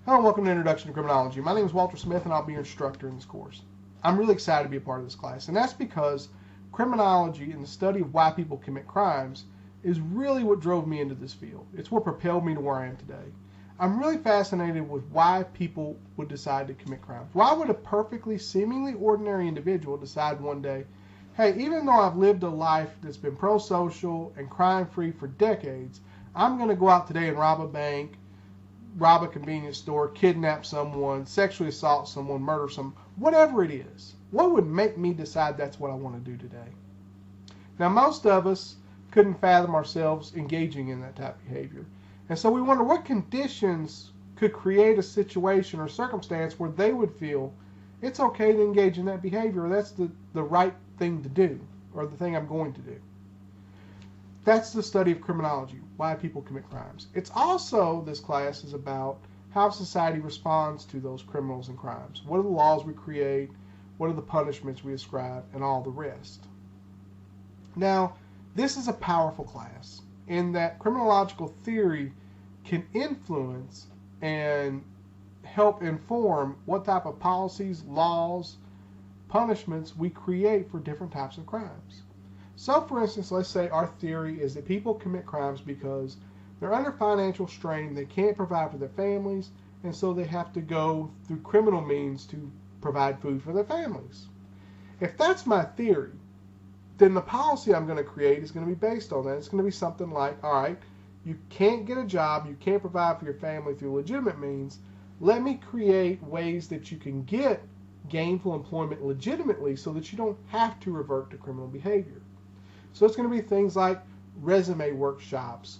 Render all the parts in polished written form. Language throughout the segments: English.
Hello and welcome to Introduction to Criminology. My name is Walter Smith and I'll be your instructor in this course. I'm really excited to be a part of this class, and that's because criminology and the study of why people commit crimes is really what drove me into this field. It's what propelled me to where I am today. I'm really fascinated with why people would decide to commit crimes. Why would a perfectly seemingly ordinary individual decide one day, hey, even though I've lived a life that's been pro-social and crime-free for decades, I'm going to go out today and rob a bank, rob a convenience store, kidnap someone, sexually assault someone, murder someone, whatever it is. What would make me decide that's what I want to do today? Now, most of us couldn't fathom ourselves engaging in that type of behavior. And so we wonder what conditions could create a situation or circumstance where they would feel it's okay to engage in that behavior, or that's the right thing to do, or the thing I'm going to do. That's the study of criminology, why people commit crimes. It's also, this class is about how society responds to those criminals and crimes. What are the laws we create? What are the punishments we ascribe? And all the rest. Now, this is a powerful class in that criminological theory can influence and help inform what type of policies, laws, punishments we create for different types of crimes. So, for instance, let's say our theory is that people commit crimes because they're under financial strain, they can't provide for their families, and so they have to go through criminal means to provide food for their families. If that's my theory, then the policy I'm going to create is going to be based on that. It's going to be something like, all right, you can't get a job, you can't provide for your family through legitimate means. Let me create ways that you can get gainful employment legitimately so that you don't have to revert to criminal behavior. So it's going to be things like resume workshops,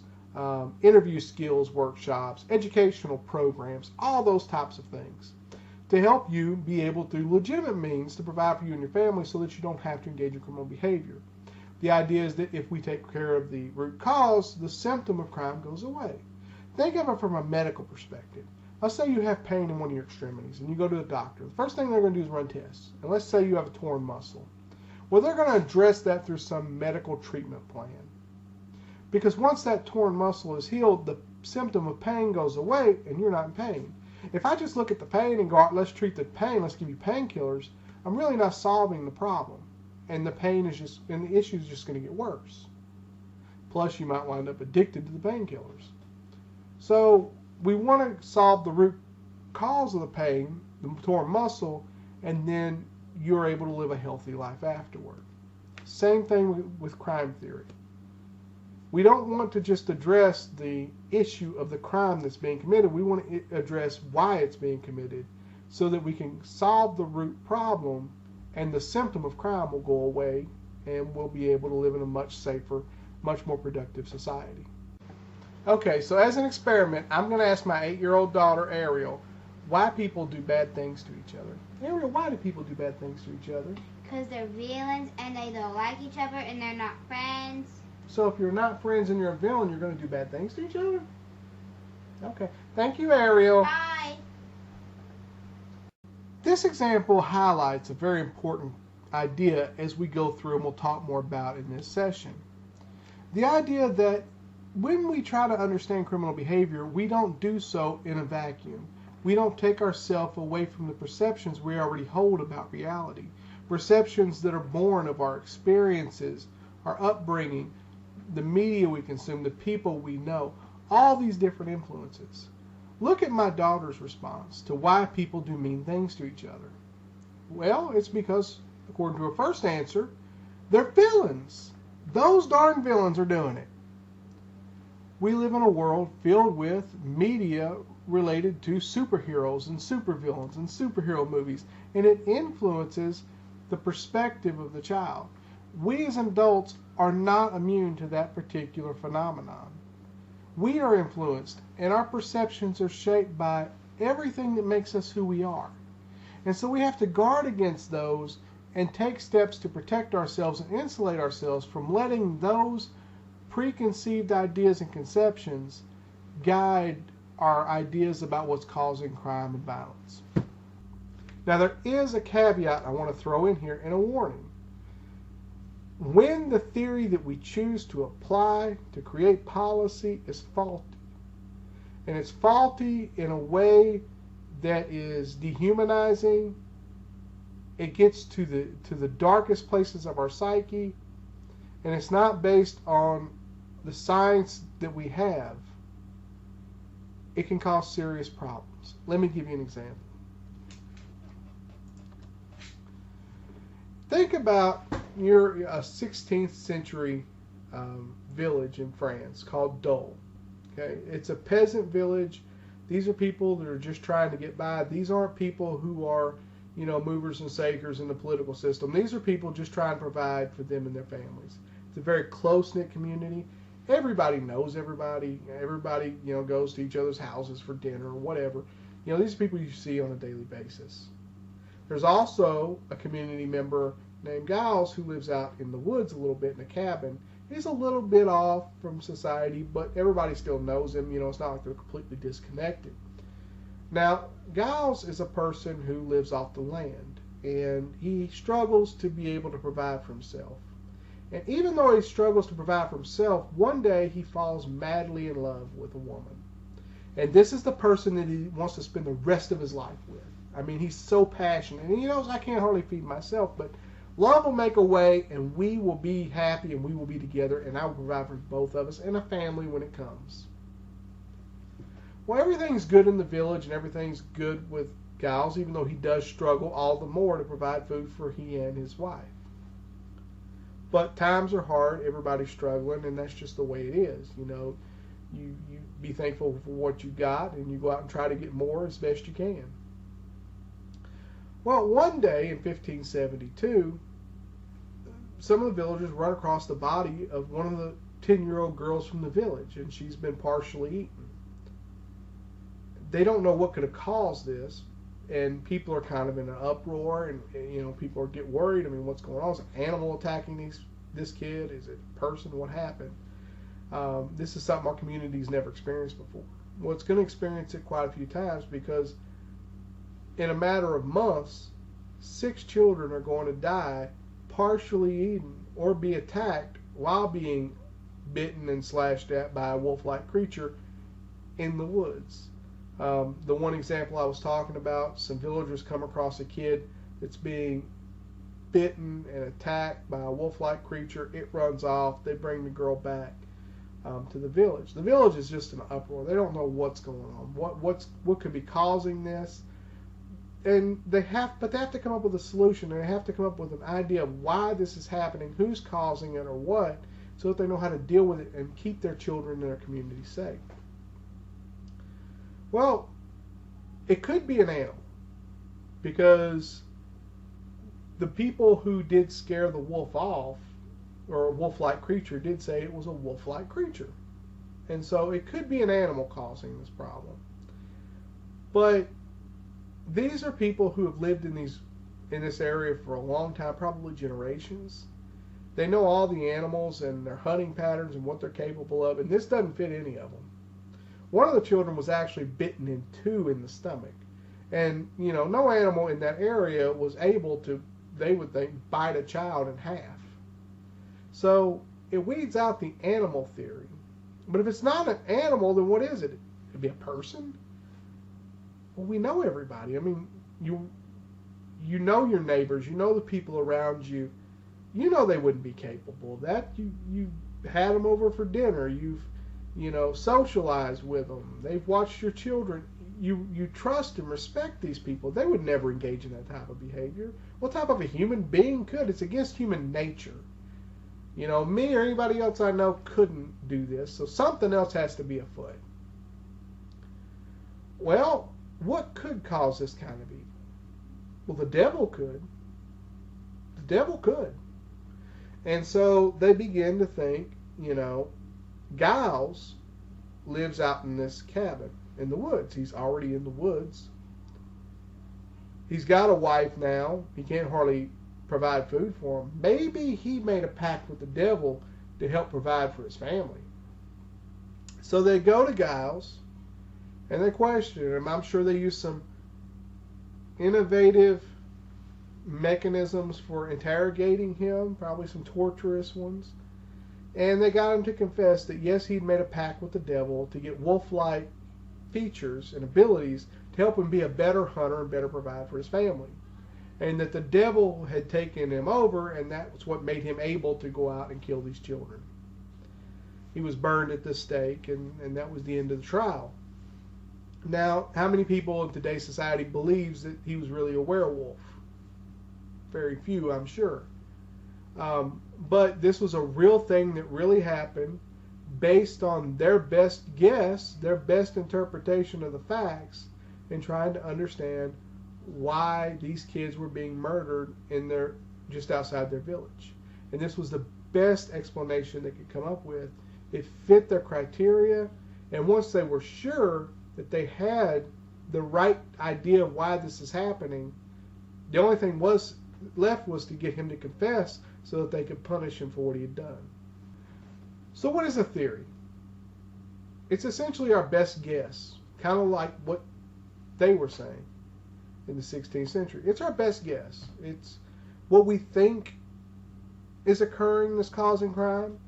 interview skills workshops, educational programs, all those types of things to help you be able through legitimate means to provide for you and your family so that you don't have to engage in criminal behavior. The idea is that if we take care of the root cause, the symptom of crime goes away. Think of it from a medical perspective. Let's say you have pain in one of your extremities and you go to the doctor. The first thing they're going to do is run tests. And let's say you have a torn muscle. Well, they're going to address that through some medical treatment plan. Because once that torn muscle is healed, the symptom of pain goes away and you're not in pain. If I just look at the pain and go, right, let's treat the pain, let's give you painkillers, I'm really not solving the problem. And the pain is just, and the issue is just going to get worse. Plus, you might wind up addicted to the painkillers. So, we want to solve the root cause of the pain, the torn muscle, and then you're able to live a healthy life afterward. Same thing with crime theory. We don't want to just address the issue of the crime that's being committed. We want to address why it's being committed so that we can solve the root problem and the symptom of crime will go away and we'll be able to live in a much safer, much more productive society. Okay, so as an experiment, I'm going to ask my 8-year-old daughter, Ariel, why people do bad things to each other. Ariel, why do people do bad things to each other? Because they're villains and they don't like each other and they're not friends. So if you're not friends and you're a villain, you're going to do bad things to each other? Okay. Thank you, Ariel. Bye. This example highlights a very important idea as we go through and we'll talk more about in this session. The idea that when we try to understand criminal behavior, we don't do so in a vacuum. We don't take ourselves away from the perceptions we already hold about reality. Perceptions that are born of our experiences, our upbringing, the media we consume, the people we know, all these different influences. Look at my daughter's response to why people do mean things to each other. Well, it's because, according to her first answer, they're villains. Those darn villains are doing it. We live in a world filled with media related to superheroes and supervillains and superhero movies, and it influences the perspective of the child. We as adults are not immune to that particular phenomenon. We are influenced, and our perceptions are shaped by everything that makes us who we are. And so we have to guard against those and take steps to protect ourselves and insulate ourselves from letting those preconceived ideas and conceptions guide our ideas about what's causing crime and violence. Now, there is a caveat I want to throw in here and a warning. When the theory that we choose to apply to create policy is faulty, and it's faulty in a way that is dehumanizing. It gets to the darkest places of our psyche, and it's not based on the science that we have. It can cause serious problems. Let me give you an example. Think about a 16th century village in France called Dole. Okay, it's a peasant village. These are people that are just trying to get by. These aren't people who are, movers and shakers in the political system. These are people just trying to provide for them and their families. It's a very close-knit community. Everybody knows everybody. Everybody, goes to each other's houses for dinner or whatever. These are people you see on a daily basis. There's also a community member named Giles who lives out in the woods a little bit in a cabin. He's a little bit off from society, but everybody still knows him. It's not like they're completely disconnected. Now, Giles is a person who lives off the land, and he struggles to be able to provide for himself. And even though he struggles to provide for himself, one day he falls madly in love with a woman. And this is the person that he wants to spend the rest of his life with. I mean, he's so passionate. And he knows I can't hardly feed myself, but love will make a way, and we will be happy, and we will be together, and I will provide for both of us and a family when it comes. Well, everything's good in the village, and everything's good with Giles, even though he does struggle all the more to provide food for he and his wife. But times are hard, everybody's struggling, and that's just the way it is. You be thankful for what you got, and you go out and try to get more as best you can. Well, one day in 1572, some of the villagers run across the body of one of the 10-year-old girls from the village, and she's been partially eaten. They don't know what could have caused this, and people are kind of in an uproar, and people get worried. I mean, what's going on? Is an animal attacking this kid? Is it a person? What happened? This is something our community's never experienced before. Well, it's going to experience it quite a few times, because in a matter of months, 6 children are going to die partially eaten or be attacked while being bitten and slashed at by a wolf-like creature in the woods. The one example I was talking about, some villagers come across a kid that's being bitten and attacked by a wolf-like creature. It runs off. They bring the girl back to the village. The village is just in an uproar. They don't know what's going on, what could be causing this. And they have to come up with a solution, and they have to come up with an idea of why this is happening, who's causing it, or what, so that they know how to deal with it and keep their children and their community safe. Well, it could be an animal, because the people who did scare the wolf off, or a wolf-like creature, did say it was a wolf-like creature. And so it could be an animal causing this problem. But these are people who have lived in this area for a long time, probably generations. They know all the animals and their hunting patterns and what they're capable of, and this doesn't fit any of them. One of the children was actually bitten in 2 in the stomach. And, no animal in that area was able to, they would think, bite a child in half. So it weeds out the animal theory. But if it's not an animal, then what is it? It could be a person? Well, we know everybody. I mean, you know your neighbors. You know the people around you. You know they wouldn't be capable of that. You had them over for dinner. You've socialized with them. They've watched your children. You trust and respect these people. They would never engage in that type of behavior. What type of a human being could? It's against human nature. Me or anybody else I know couldn't do this. So something else has to be afoot. Well, what could cause this kind of evil? Well, the devil could. The devil could. And so they begin to think, Giles lives out in this cabin in the woods. He's already in the woods. He's got a wife now. He can't hardly provide food for him. Maybe he made a pact with the devil to help provide for his family. So they go to Giles and they question him. I'm sure they use some innovative mechanisms for interrogating him, probably some torturous ones. And they got him to confess that yes, he'd made a pact with the devil to get wolf-like features and abilities to help him be a better hunter and better provide for his family. And that the devil had taken him over, and that was what made him able to go out and kill these children. He was burned at the stake, and that was the end of the trial. Now, how many people in today's society believes that he was really a werewolf? Very few, I'm sure. But this was a real thing that really happened based on their best guess, their best interpretation of the facts, and trying to understand why these kids were being murdered just outside their village. And this was the best explanation they could come up with. It fit their criteria, and once they were sure that they had the right idea of why this is happening, the only thing left was to get him to confess so that they could punish him for what he had done. So what is a theory? It's essentially our best guess, kind of like what they were saying in the 16th century. It's our best guess. It's what we think is occurring that's causing crime.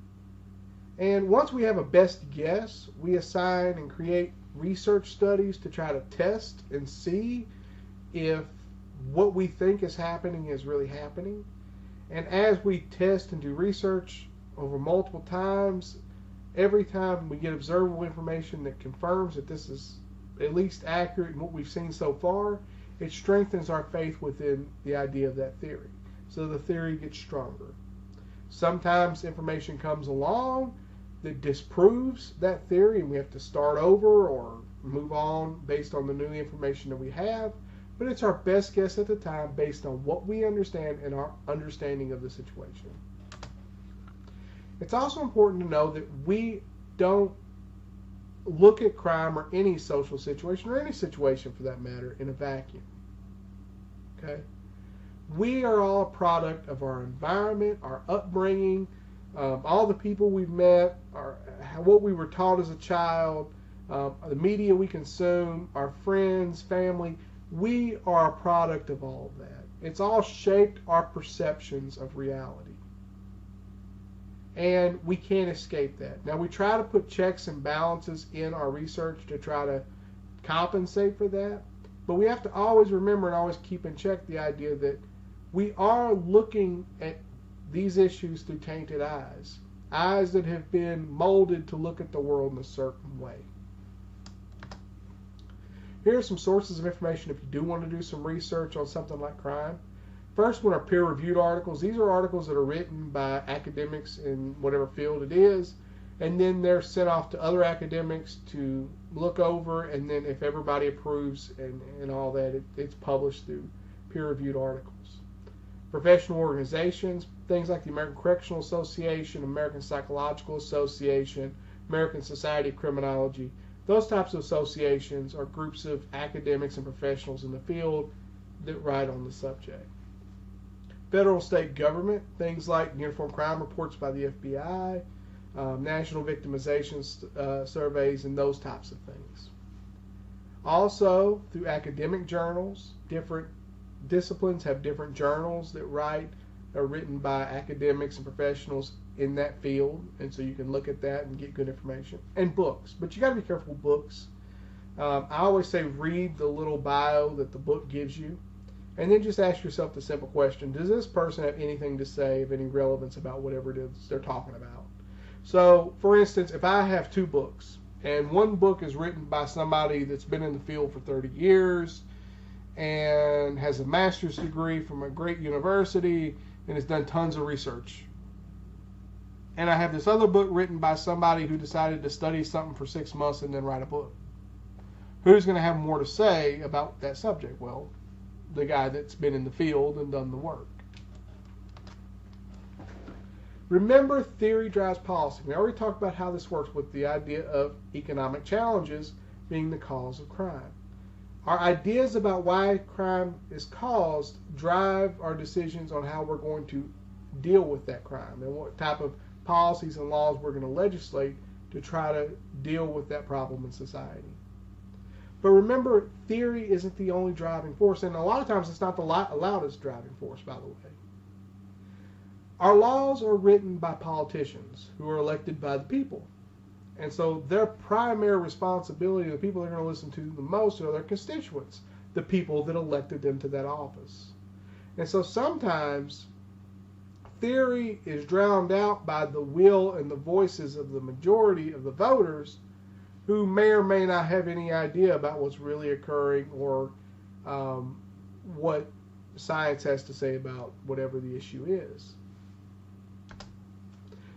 And once we have a best guess, we assign and create research studies to try to test and see if what we think is happening is really happening. And as we test and do research over multiple times, every time we get observable information that confirms that this is at least accurate in what we've seen so far, it strengthens our faith within the idea of that theory. So the theory gets stronger. Sometimes information comes along that disproves that theory, and we have to start over or move on based on the new information that we have. But it's our best guess at the time based on what we understand and our understanding of the situation. It's also important to know that we don't look at crime or any social situation, or any situation for that matter, in a vacuum. Okay? We are all a product of our environment, our upbringing, all the people we've met, what we were taught as a child, the media we consume, our friends, family. We are a product of all of that. It's all shaped our perceptions of reality. And we can't escape that. Now, we try to put checks and balances in our research to try to compensate for that. But we have to always remember and always keep in check the idea that we are looking at these issues through tainted eyes. Eyes that have been molded to look at the world in a certain way. Here are some sources of information if you do want to do some research on something like crime. First one are peer-reviewed articles. These are articles that are written by academics in whatever field it is, and then they're sent off to other academics to look over, and then if everybody approves and all that, it's published through peer-reviewed articles. Professional organizations, things like the American Correctional Association, American Psychological Association, American Society of Criminology, those types of associations are groups of academics and professionals in the field that write on the subject. Federal state government, things like uniform crime reports by the FBI, national victimization surveys, and those types of things. Also, through academic journals, different disciplines have different journals that are written by academics and professionals in that field, and so you can look at that and get good information. And books, but you got to be careful with books. I always say read the little bio that the book gives you, and then just ask yourself the simple question: does this person have anything to say of any relevance about whatever it is they're talking about? So, for instance, if I have two books, and one book is written by somebody that's been in the field for 30 years and has a master's degree from a great university and has done tons of research, and I have this other book written by somebody who decided to study something for 6 months and then write a book, who's going to have more to say about that subject? Well, the guy that's been in the field and done the work. Remember, theory drives policy. We already talked about how this works with the idea of economic challenges being the cause of crime. Our ideas about why crime is caused drive our decisions on how we're going to deal with that crime and what type of policies and laws we're going to legislate to try to deal with that problem in society. But remember, theory isn't the only driving force, and a lot of times it's not the loudest driving force, by the way. Our laws are written by politicians who are elected by the people, And so their primary responsibility, the people they're going to listen to the most, are their constituents, the people that elected them to that office. And so sometimes theory is drowned out by the will and the voices of the majority of the voters, who may or may not have any idea about what's really occurring, or what science has to say about whatever the issue is.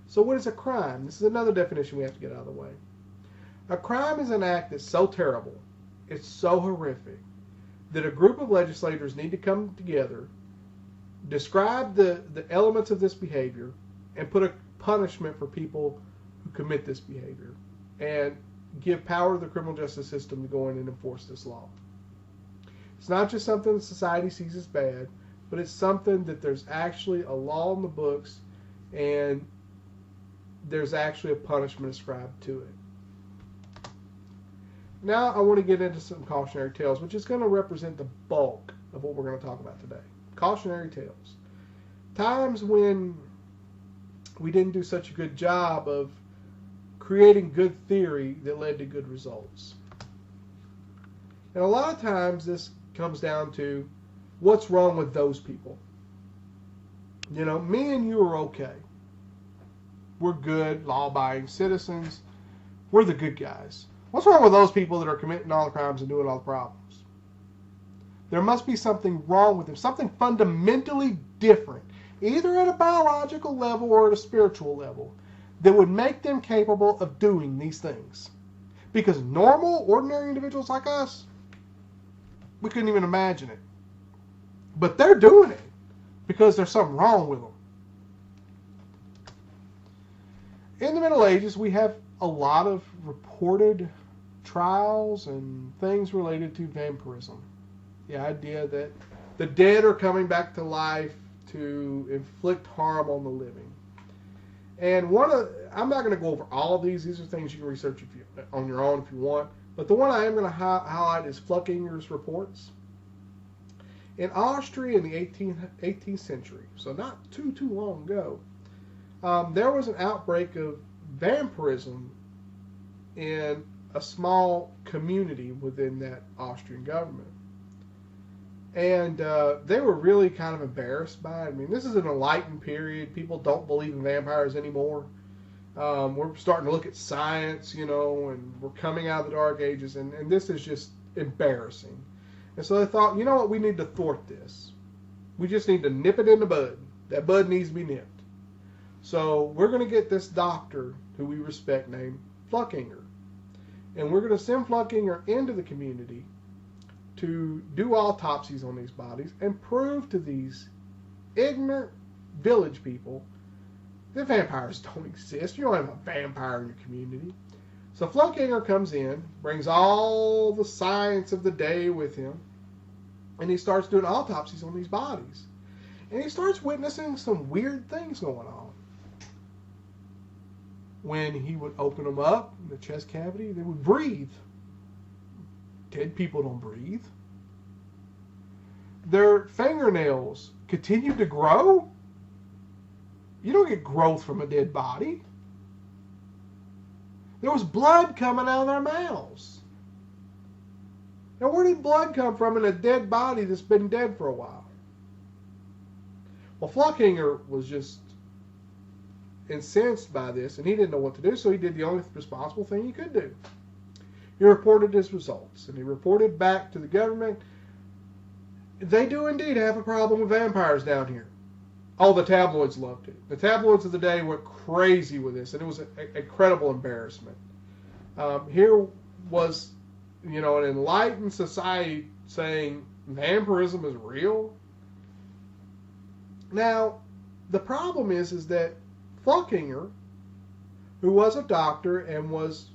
So what is a crime? This is another definition we have to get out of the way. A crime is an act that's so terrible, it's so horrific, that a group of legislators need to come together, describe the elements of this behavior, and put a punishment for people who commit this behavior, and give power to the criminal justice system to go in and enforce this law. It's not just something that society sees as bad, but it's something that there's actually a law in the books, and there's actually a punishment ascribed to it. Now I want to get into some cautionary tales, which is going to represent the bulk of what we're going to talk about today. Cautionary tales. Times when we didn't do such a good job of creating good theory that led to good results. And a lot of times this comes down to what's wrong with those people. You know, me and you are okay. We're good, law-abiding citizens. We're the good guys. What's wrong with those people that are committing all the crimes and doing all the problems? There must be something wrong with them, something fundamentally different, either at a biological level or at a spiritual level, that would make them capable of doing these things. Because normal, ordinary individuals like us, we couldn't even imagine it. But they're doing it because there's something wrong with them. In the Middle Ages, we have a lot of reported trials and things related to vampirism. The idea that the dead are coming back to life to inflict harm on the living. And I'm not going to go over all of these. These are things you can research on your own if you want. But the one I am going to highlight is Fluckinger's reports. In Austria in the 18th century, so not too long ago, there was an outbreak of vampirism in a small community within that Austrian government. And they were really kind of embarrassed by it. I mean, this is an enlightened period. People don't believe in vampires anymore. We're starting to look at science, you know, and we're coming out of the Dark Ages, and this is just embarrassing. And so they thought, you know what, we need to thwart this. We just need to nip it in the bud. That bud needs to be nipped. So we're going to get this doctor, who we respect, named Fluckinger. And we're going to send Fluckinger into the community to do autopsies on these bodies and prove to these ignorant village people that vampires don't exist. You don't have a vampire in your community. So Fluckinger comes in, brings all the science of the day with him, and he starts doing autopsies on these bodies. And he starts witnessing some weird things going on. When he would open them up, in the chest cavity, they would breathe. Dead people don't breathe. Their fingernails continued to grow. You don't get growth from a dead body. There was blood coming out of their mouths. Now, where did blood come from in a dead body that's been dead for a while? Well, Fluckinger was just incensed by this, and he didn't know what to do, so he did the only responsible thing he could do. He reported his results, and he reported back to the government, they do indeed have a problem with vampires down here. Oh, the tabloids loved it. The tabloids of the day went crazy with this, and it was an incredible embarrassment. Here was, you know, an enlightened society saying vampirism is real. Now, the problem is that Fluckinger, who was a doctor and was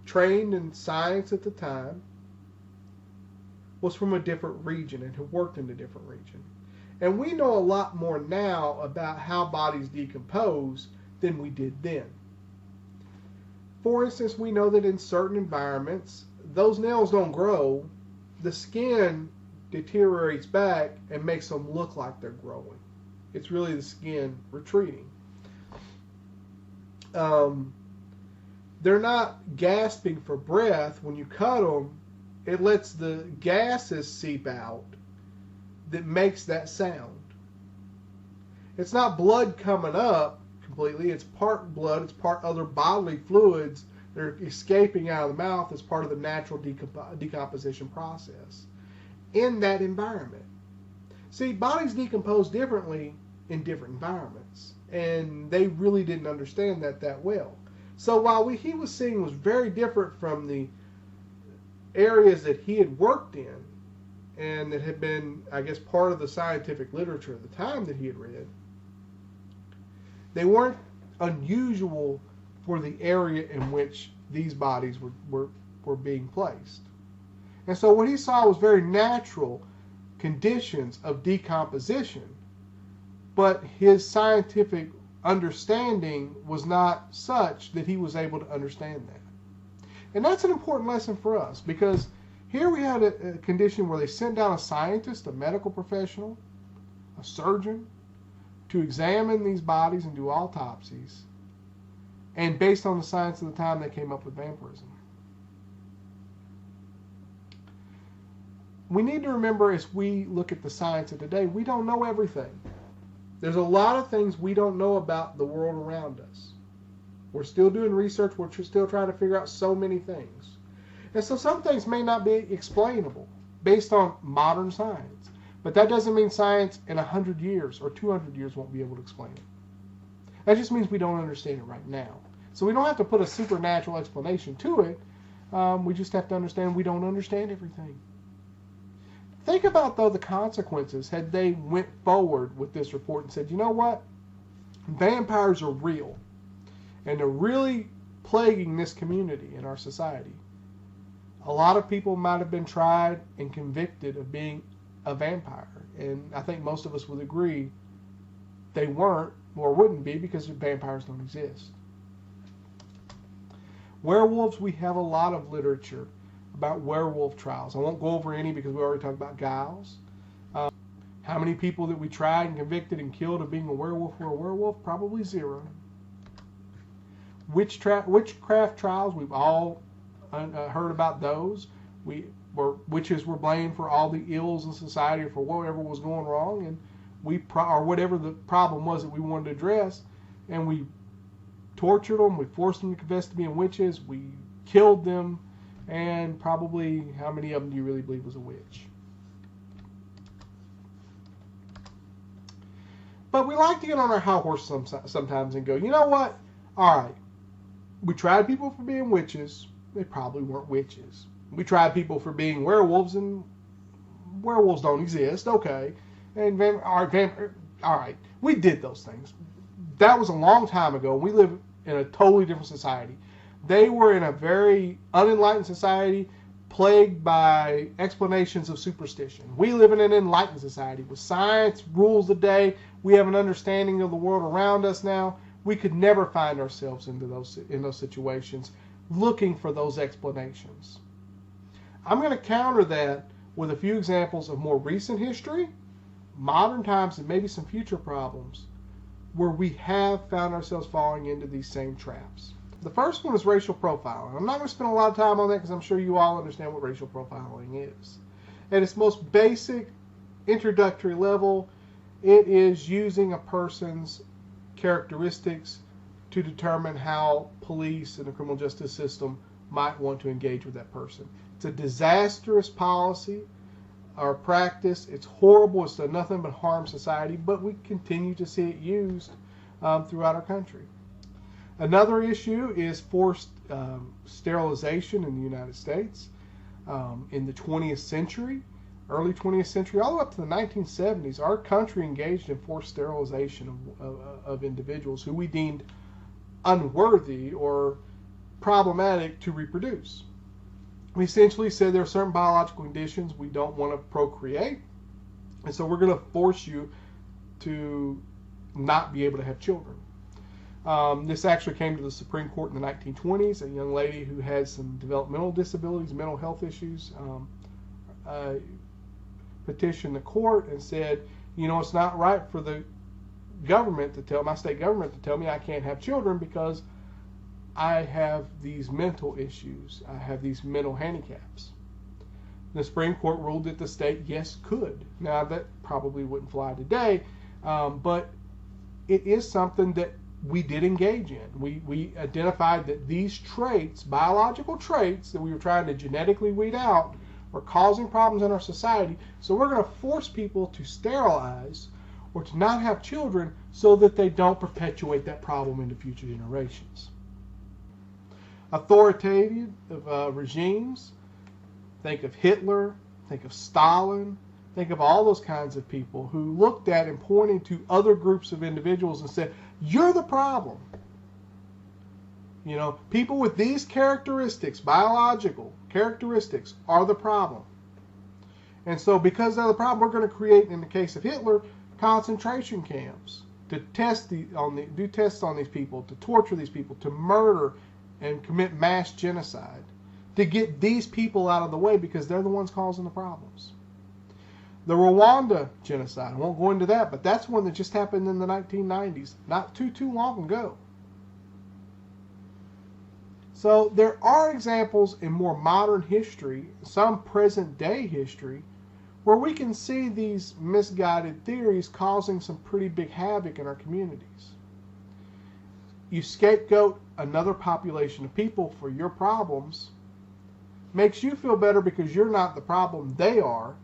trained in science at the time, was from a different region and had worked in a different region. And we know a lot more now about how bodies decompose than we did then. For instance, we know that in certain environments, those nails don't grow. The skin deteriorates back and makes them look like they're growing. It's really the skin retreating. they're not gasping for breath when you cut them. It lets the gases seep out that makes that sound. It's not blood coming up completely. It's part blood. It's part other bodily fluids that are escaping out of the mouth as part of the natural decomposition process in that environment. See, bodies decompose differently in different environments, and they really didn't understand that well. So while what he was seeing was very different from the areas that he had worked in and that had been, I guess, part of the scientific literature at the time that he had read, they weren't unusual for the area in which these bodies were being placed. And so what he saw was very natural conditions of decomposition, but his scientific understanding was not such that he was able to understand that. And that's an important lesson for us, because here we had a condition where they sent down a scientist, a medical professional, a surgeon, to examine these bodies and do autopsies. And based on the science of the time, they came up with vampirism. We need to remember, as we look at the science of today, we don't know everything. There's a lot of things we don't know about the world around us. We're still doing research. We're still trying to figure out so many things. And so some things may not be explainable based on modern science. But that doesn't mean science in 100 years or 200 years won't be able to explain it. That just means we don't understand it right now. So we don't have to put a supernatural explanation to it. We just have to understand we don't understand everything. Think about, though, the consequences had they went forward with this report and said, you know what? Vampires are real. And they're really plaguing this community in our society. A lot of people might have been tried and convicted of being a vampire. And I think most of us would agree they weren't or wouldn't be, because vampires don't exist. Werewolves, we have a lot of literature about werewolf trials. I won't go over any because we already talked about Giles. How many people that we tried and convicted and killed of being a werewolf were a werewolf? Probably zero. Witchcraft trials, we've all heard about those. Witches were blamed for all the ills in society or for whatever was going wrong, and or whatever the problem was that we wanted to address, and we tortured them, we forced them to confess to being witches, we killed them, and probably how many of them do you really believe was a witch? But we like to get on our high horse sometimes and go, you know what? All right, we tried people for being witches. They probably weren't witches. We tried people for being werewolves, and werewolves don't exist. Okay. And all right, we did those things. That was a long time ago. We live in a totally different society. They were in a very unenlightened society, plagued by explanations of superstition. We live in an enlightened society with science rules the day. We have an understanding of the world around us now. We could never find ourselves in those situations looking for those explanations. I'm going to counter that with a few examples of more recent history, modern times, and maybe some future problems where we have found ourselves falling into these same traps. The first one is racial profiling. I'm not going to spend a lot of time on that because I'm sure you all understand what racial profiling is. At its most basic introductory level, it is using a person's characteristics to determine how police and the criminal justice system might want to engage with that person. It's a disastrous policy or practice. It's horrible. It's done nothing but harm society, but we continue to see it used throughout our country. Another issue is forced sterilization in the United States. In the 20th century, early 20th century, all the way up to the 1970s, our country engaged in forced sterilization of individuals who we deemed unworthy or problematic to reproduce. We essentially said there are certain biological conditions we don't want to procreate, and so we're going to force you to not be able to have children. This actually came to the Supreme Court in the 1920s. A young lady who had some developmental disabilities, mental health issues, petitioned the court and said, you know, it's not right for the government to tell my state government to tell me I can't have children because I have these mental issues, I have these mental handicaps. The Supreme Court ruled that the state, yes, could. Now, that probably wouldn't fly today, but it is something that we did engage in. We identified that these traits, biological traits that we were trying to genetically weed out, were causing problems in our society. So we're going to force people to sterilize or to not have children so that they don't perpetuate that problem into future generations. Authoritative regimes, think of Hitler, think of Stalin, think of all those kinds of people who looked at and pointed to other groups of individuals and said, you're the problem. You know, people with these characteristics, biological characteristics, are the problem. And so because they're the problem, we're going to create, in the case of Hitler, concentration camps to do tests on these people, to torture these people, to murder and commit mass genocide, to get these people out of the way because they're the ones causing the problems. The Rwanda genocide, I won't go into that, but that's one that just happened in the 1990s, not too long ago. So there are examples in more modern history, some present day history, where we can see these misguided theories causing some pretty big havoc in our communities. You scapegoat another population of people for your problems, makes you feel better because you're not the problem, they are,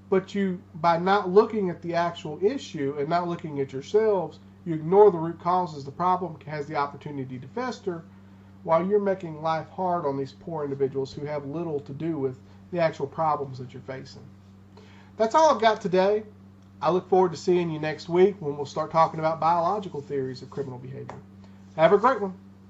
but you, by not looking at the actual issue and not looking at yourselves, you ignore the root causes. The problem has the opportunity to fester while you're making life hard on these poor individuals who have little to do with the actual problems that you're facing. That's all I've got today. I look forward to seeing you next week when we'll start talking about biological theories of criminal behavior. Have a great one.